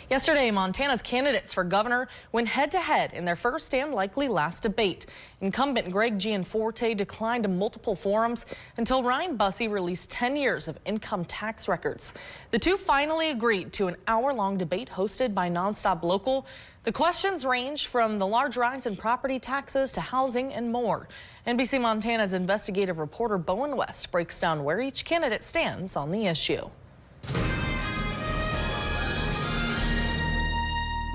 Yesterday, Montana's candidates for governor went head-to-head in their first and likely last debate. Incumbent Greg Gianforte declined multiple forums until Ryan Busse released 10 years of income tax records. The two finally agreed to an hour-long debate hosted by Nonstop Local. The questions range from the large rise in property taxes to housing and more. NBC Montana's investigative reporter Bowen West breaks down where each candidate stands on the issue.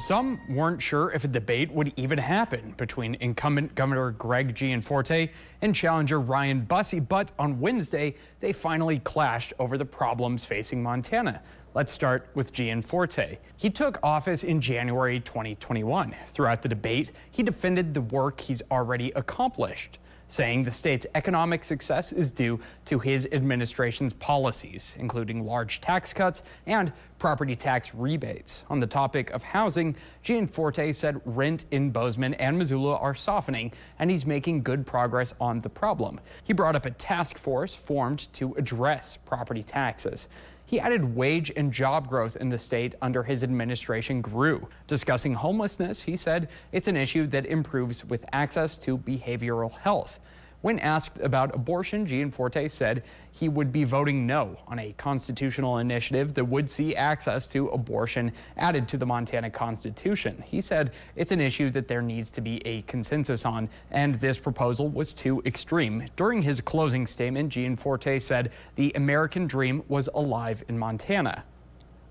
Some weren't sure if a debate would even happen between incumbent Governor Greg Gianforte and challenger Ryan Busse, but on Wednesday, they finally clashed over the problems facing Montana. Let's start with Gianforte. He took office in January 2021. Throughout the debate, he defended the work he's already accomplished, saying the state's economic success is due to his administration's policies, including large tax cuts and property tax rebates. On the topic of housing, Gianforte said rent in Bozeman and Missoula are softening, and he's making good progress on the problem. He brought up a task force formed to address property taxes. He added wage and job growth in the state under his administration grew. Discussing homelessness, he said it's an issue that improves with access to behavioral health. When asked about abortion, Gianforte said he would be voting no on a constitutional initiative that would see access to abortion added to the Montana Constitution. He said it's an issue that there needs to be a consensus on, and this proposal was too extreme. During his closing statement, Gianforte said the American dream was alive in Montana.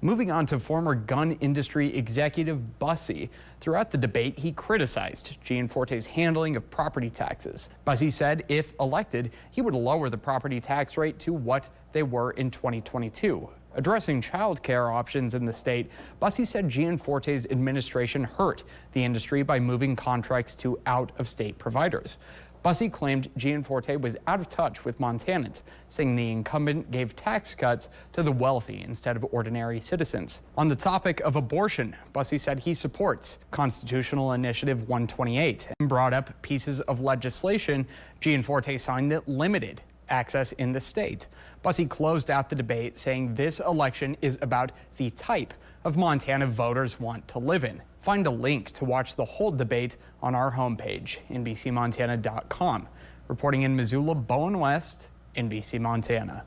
Moving on to former gun industry executive Busse. Throughout the debate, he criticized Gianforte's handling of property taxes. Busse said if elected, he would lower the property tax rate to what they were in 2022. Addressing child care options in the state, Busse said Gianforte's administration hurt the industry by moving contracts to out-of-state providers. Busse claimed Gianforte was out of touch with Montanans, saying the incumbent gave tax cuts to the wealthy instead of ordinary citizens. On the topic of abortion, Busse said he supports Constitutional Initiative 128 and brought up pieces of legislation Gianforte signed that limited access in the state. Busse closed out the debate, saying this election is about the type of Montana voters want to live in. Find a link to watch the whole debate on our homepage, NBCMontana.com. Reporting in Missoula, Bowen West, NBC Montana.